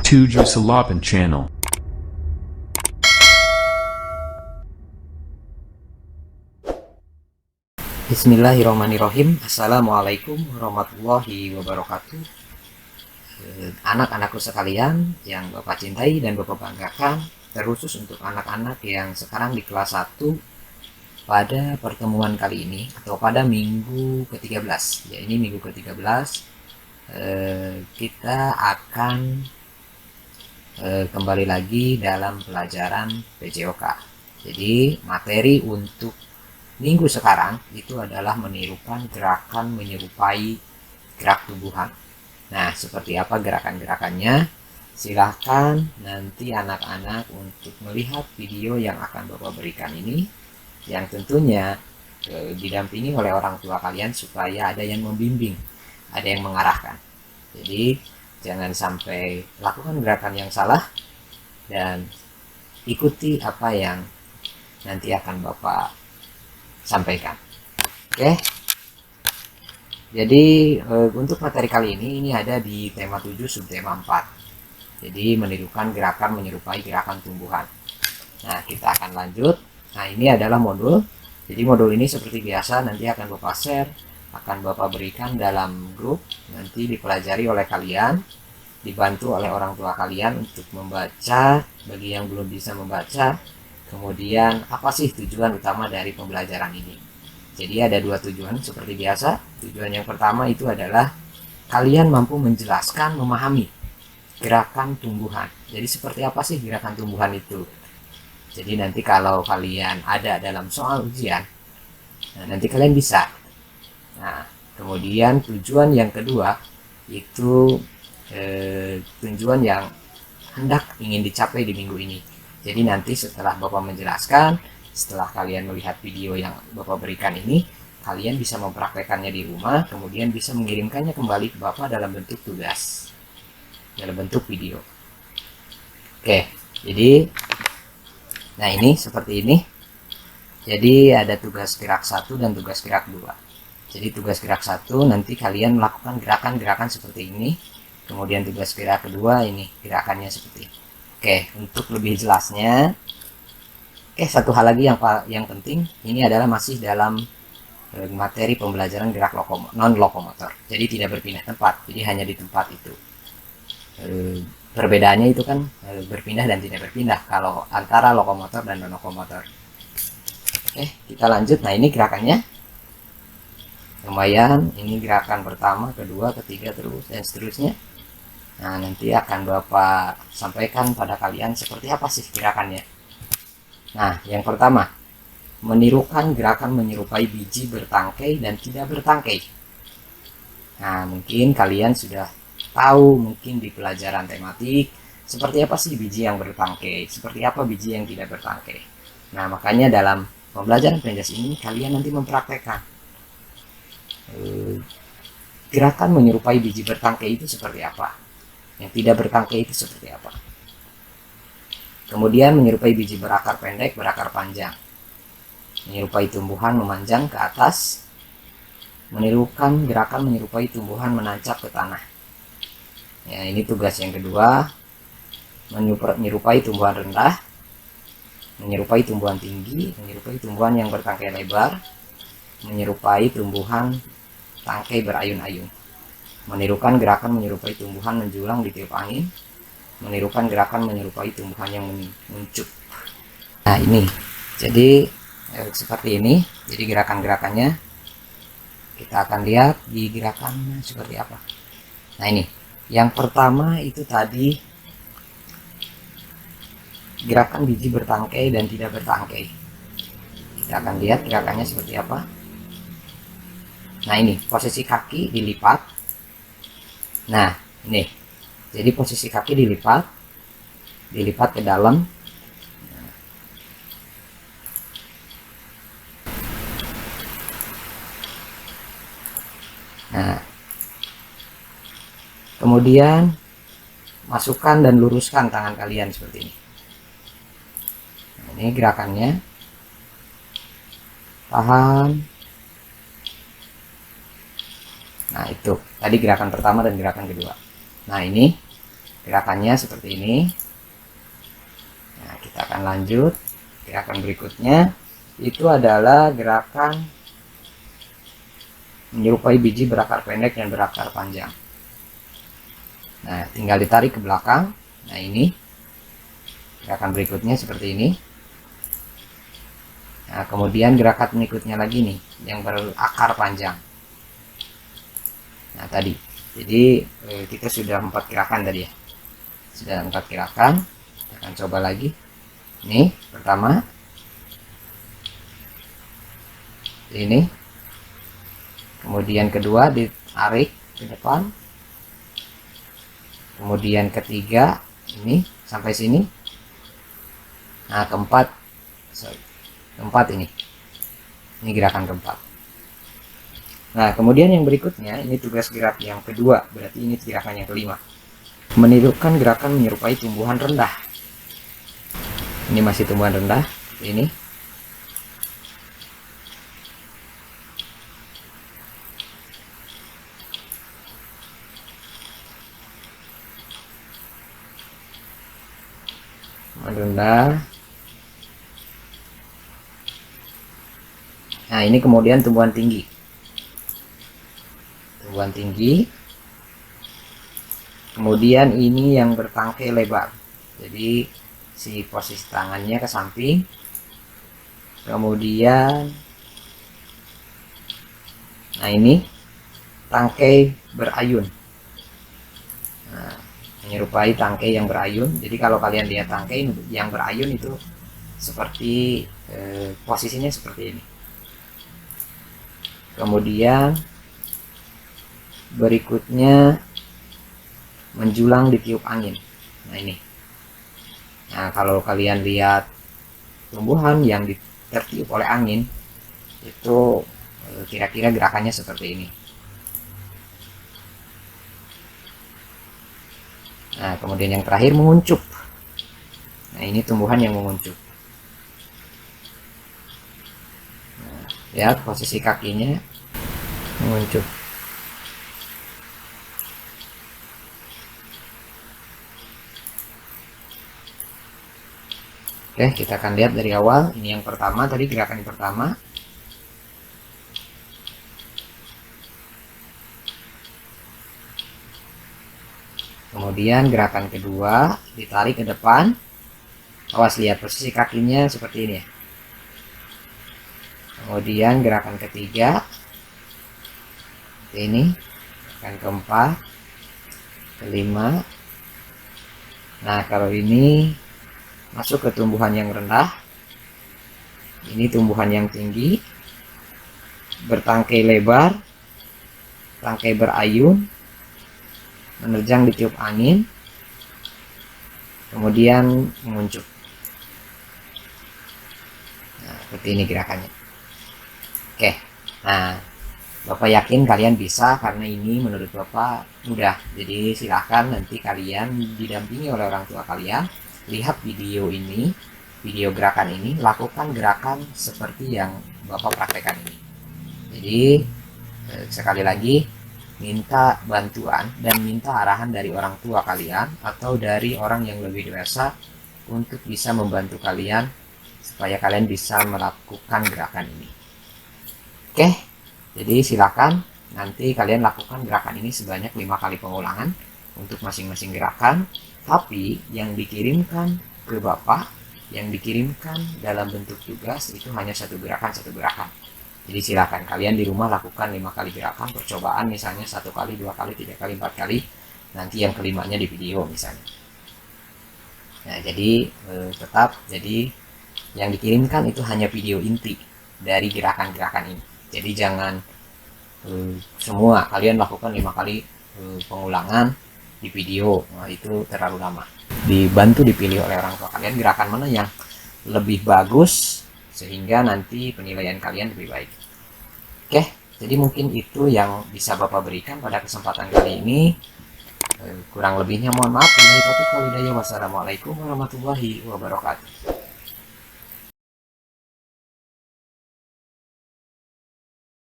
Tujuh Salapan Channel. Bismillahirrahmanirrahim. Assalamualaikum warahmatullahi wabarakatuh. Anak-anakku sekalian yang Bapak cintai dan Bapak banggakan, terkhusus untuk anak-anak yang sekarang di kelas 1, pada pertemuan kali ini atau pada minggu ke-13, ya ini minggu ke-13, kita akan kembali lagi dalam pelajaran PJOK. Jadi materi untuk minggu sekarang itu adalah menirukan gerakan menyerupai gerak tubuhan. Nah, seperti apa gerakan-gerakannya? Silahkan nanti anak-anak untuk melihat video yang akan Bapak berikan ini, yang tentunya didampingi oleh orang tua kalian supaya ada yang membimbing, ada yang mengarahkan. Jadi jangan sampai lakukan gerakan yang salah dan ikuti apa yang nanti akan Bapak sampaikan. Oke. Jadi untuk materi kali ini ada di tema 7 subtema 4. Jadi menirukan gerakan menyerupai gerakan tumbuhan. Nah, kita akan lanjut. Nah, ini adalah modul. Jadi modul ini seperti biasa nanti akan Bapak share, akan Bapak berikan dalam grup, nanti dipelajari oleh kalian, dibantu oleh orang tua kalian untuk membaca bagi yang belum bisa membaca. Kemudian apa sih tujuan utama dari pembelajaran ini? Jadi ada dua tujuan seperti biasa. Tujuan yang pertama itu adalah kalian mampu menjelaskan, memahami gerakan tumbuhan. Jadi seperti apa sih gerakan tumbuhan itu? Jadi nanti kalau kalian ada dalam soal ujian, nah nanti kalian bisa. Nah, kemudian tujuan yang kedua itu tujuan yang hendak ingin dicapai di minggu ini. Jadi nanti setelah Bapak menjelaskan, setelah kalian melihat video yang Bapak berikan ini, kalian bisa mempraktekannya di rumah, kemudian bisa mengirimkannya kembali ke Bapak dalam bentuk tugas, dalam bentuk video. Oke, jadi nah ini seperti ini. Jadi ada tugas gerak 1 dan tugas gerak 2. Jadi tugas gerak 1 nanti kalian melakukan gerakan-gerakan seperti ini. Kemudian tugas gerak kedua ini gerakannya seperti ini. Oke, untuk lebih jelasnya, satu hal lagi yang penting, ini adalah masih dalam materi pembelajaran gerak non lokomotor. Jadi tidak berpindah tempat, jadi hanya di tempat itu. Perbedaannya itu kan berpindah dan tidak berpindah kalau antara lokomotor dan non lokomotor. Oke, kita lanjut. Nah, ini gerakannya lumayan. Ini gerakan pertama, kedua, ketiga, terus dan seterusnya. Nah, nanti akan Bapak sampaikan pada kalian seperti apa sih gerakannya. Nah, yang pertama, menirukan gerakan menyerupai biji bertangkai dan tidak bertangkai. Nah, mungkin kalian sudah tahu mungkin di pelajaran tematik seperti apa sih biji yang bertangkai, seperti apa biji yang tidak bertangkai. Nah, makanya dalam pembelajaran penjas ini kalian nanti mempraktekkan gerakan menyerupai biji bertangkai itu seperti apa, yang tidak bertangkai itu seperti apa. Kemudian menyerupai biji berakar pendek, berakar panjang, menyerupai tumbuhan memanjang ke atas, menirukan gerakan menyerupai tumbuhan menancap ke tanah. Ya, ini tugas yang kedua. Menyerupai tumbuhan rendah, menyerupai tumbuhan tinggi, menyerupai tumbuhan yang bertangkai lebar, menyerupai tumbuhan tangkai berayun-ayun, menirukan gerakan menyerupai tumbuhan menjulang di tiup angin, menirukan gerakan menyerupai tumbuhan yang mencup. Nah, ini jadi seperti ini. Jadi gerakan-gerakannya kita akan lihat di gerakannya seperti apa. Nah, ini yang pertama itu tadi gerakan biji bertangkai dan tidak bertangkai. Kita akan lihat gerakannya seperti apa. Nah, ini posisi kaki dilipat. Nah, ini jadi posisi kaki dilipat ke dalam. Nah, kemudian masukkan dan luruskan tangan kalian seperti ini. Nah, ini gerakannya. Tahan. Nah, itu tadi gerakan pertama dan gerakan kedua. Nah, ini gerakannya seperti ini. Nah, kita akan lanjut. Gerakan berikutnya itu adalah gerakan menyerupai biji berakar pendek dan berakar panjang. Nah, tinggal ditarik ke belakang. Nah, ini gerakan berikutnya seperti ini. Nah, kemudian gerakan berikutnya lagi nih yang berakar panjang. Nah, tadi jadi kita sudah 4 gerakan tadi ya, sudah 4 gerakan. Kita akan coba lagi. Ini pertama, ini, kemudian kedua ditarik ke depan, kemudian ketiga ini sampai sini. Nah, keempat ini gerakan keempat. Nah, kemudian yang berikutnya ini tugas gerak yang kedua, berarti ini gerakan yang kelima. Menirukan gerakan menyerupai tumbuhan rendah. Ini masih tumbuhan rendah, ini. Tumbuhan rendah. Nah, ini kemudian tumbuhan tinggi. Tumbuhan tinggi. Kemudian ini yang bertangkai lebar. Jadi si posisi tangannya ke samping. Kemudian nah, ini tangkai berayun. Nah, menyerupai tangkai yang berayun. Jadi kalau kalian lihat tangkai yang berayun itu seperti posisinya seperti ini. Kemudian berikutnya menjulang ditiup angin. Nah, ini. Nah, kalau kalian lihat tumbuhan yang tertiup oleh angin itu kira-kira gerakannya seperti ini. Nah, kemudian yang terakhir menguncup. Nah, ini tumbuhan yang menguncup. Nah, lihat posisi kakinya menguncup. Oke, kita akan lihat dari awal. Ini yang pertama, tadi gerakan yang pertama. Kemudian gerakan kedua, ditarik ke depan. Awas, lihat posisi kakinya seperti ini ya. Kemudian gerakan ketiga, ini. Gerakan keempat, kelima. Nah, kalau ini masuk ke tumbuhan yang rendah, ini tumbuhan yang tinggi, bertangkai lebar, tangkai berayun, menerjang ditiup angin, kemudian menguncup. Nah, seperti ini gerakannya. Oke, nah Bapak yakin kalian bisa karena ini menurut Bapak mudah. Jadi silahkan nanti kalian didampingi oleh orang tua kalian, lihat video ini, video gerakan ini, lakukan gerakan seperti yang Bapak praktekkan ini. Jadi sekali lagi, minta bantuan dan minta arahan dari orang tua kalian atau dari orang yang lebih dewasa untuk bisa membantu kalian supaya kalian bisa melakukan gerakan ini. Oke, jadi silakan nanti kalian lakukan gerakan ini sebanyak 5 kali pengulangan untuk masing-masing gerakan. Tapi yang dikirimkan ke Bapak, yang dikirimkan dalam bentuk tugas itu hanya satu gerakan. Jadi silakan kalian di rumah lakukan 5 kali gerakan percobaan, misalnya 1 kali, 2 kali, 3 kali, 4 kali. Nanti yang kelimanya di video misalnya. Nah, jadi tetap jadi yang dikirimkan itu hanya video inti dari gerakan-gerakan ini. Jadi jangan semua kalian lakukan 5 kali pengulangan di video. Nah, itu terlalu lama. Dibantu dipilih oleh orang tua kalian gerakan mana yang lebih bagus sehingga nanti penilaian kalian lebih baik. Oke, jadi mungkin itu yang bisa Bapak berikan pada kesempatan kali ini. Kurang lebihnya mohon maaf. Wassalamualaikum warahmatullahi wabarakatuh.